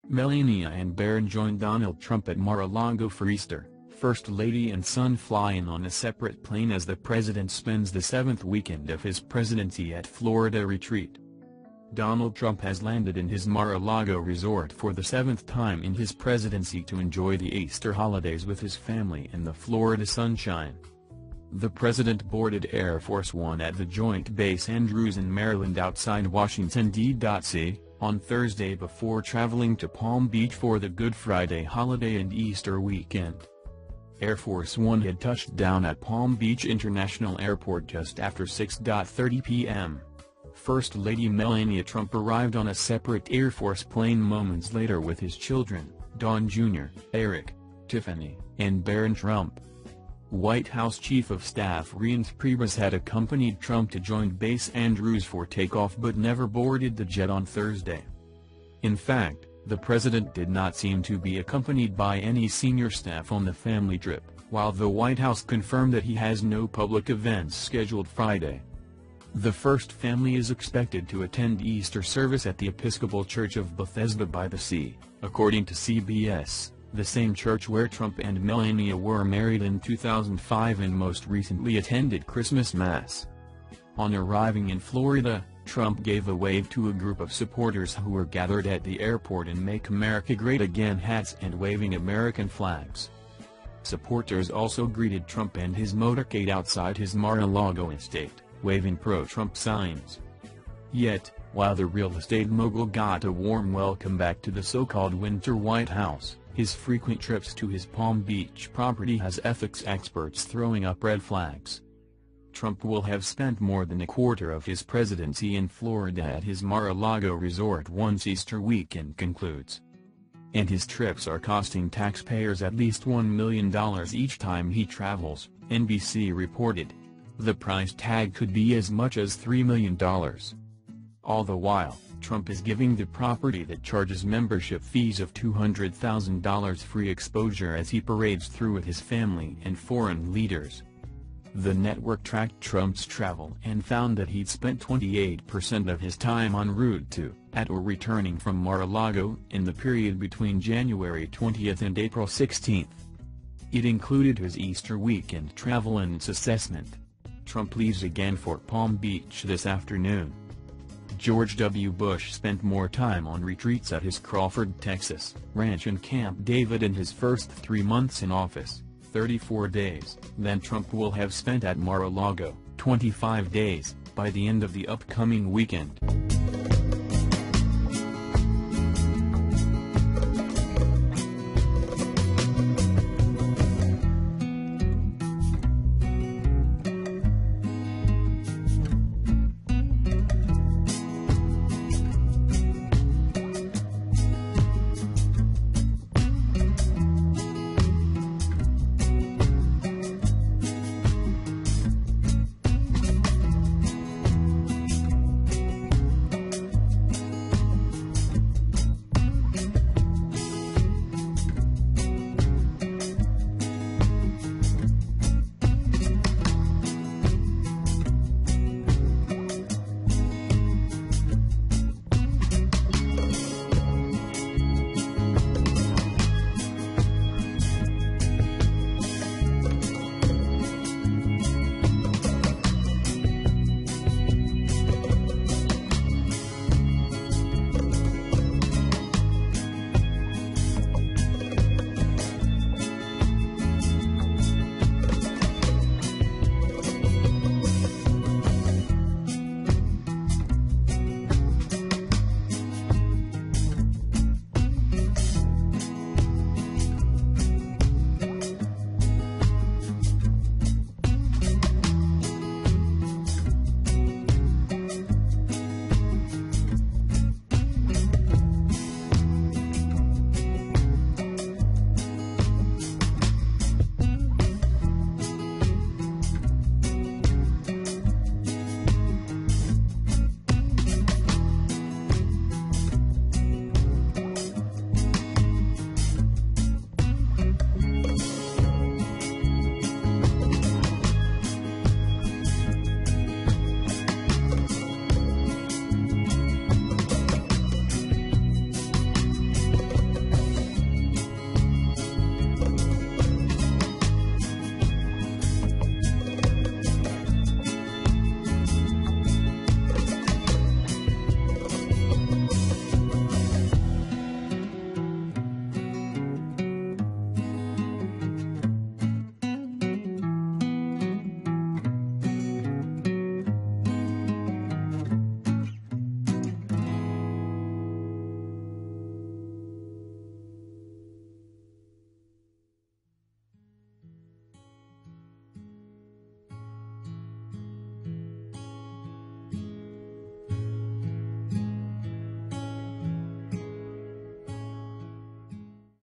Melania and Barron joined Donald Trump at Mar-a-Lago for Easter. First Lady and son fly in on a separate plane as the president spends the seventh weekend of his presidency at Florida retreat. Donald Trump has landed in his Mar-a-Lago resort for the seventh time in his presidency to enjoy the Easter holidays with his family in the Florida sunshine. The president boarded Air Force One at the Joint Base Andrews in Maryland outside Washington, D.C. on Thursday before traveling to Palm Beach for the Good Friday holiday and Easter weekend. Air Force One had touched down at Palm Beach International Airport just after 6:30 p.m. First Lady Melania Trump arrived on a separate Air Force plane moments later with his children, Don Jr., Eric, Tiffany, and Barron Trump. White House Chief of Staff Reince Priebus had accompanied Trump to Joint Base Andrews for takeoff but never boarded the jet on Thursday. In fact, the president did not seem to be accompanied by any senior staff on the family trip, while the White House confirmed that he has no public events scheduled Friday. The first family is expected to attend Easter service at the Episcopal Church of Bethesda by the Sea, according to CBS, the same church where Trump and Melania were married in 2005 and most recently attended Christmas Mass. On arriving in Florida, Trump gave a wave to a group of supporters who were gathered at the airport in Make America Great Again hats and waving American flags. Supporters also greeted Trump and his motorcade outside his Mar-a-Lago estate, waving pro-Trump signs. Yet, while the real estate mogul got a warm welcome back to the so-called Winter White House, his frequent trips to his Palm Beach property has ethics experts throwing up red flags. Trump will have spent more than a quarter of his presidency in Florida at his Mar-a-Lago resort once Easter weekend concludes. And his trips are costing taxpayers at least $1 million each time he travels, NBC reported. The price tag could be as much as $3 million. All the while, Trump is giving the property that charges membership fees of $200,000 free exposure as he parades through with his family and foreign leaders. The network tracked Trump's travel and found that he'd spent 28% of his time en route to, at or returning from Mar-a-Lago in the period between January 20 and April 16. It included his Easter weekend travel and its assessment. Trump leaves again for Palm Beach this afternoon. George W. Bush spent more time on retreats at his Crawford, Texas, ranch in Camp David in his first 3 months in office, 34 days, than Trump will have spent at Mar-a-Lago, 25 days, by the end of the upcoming weekend.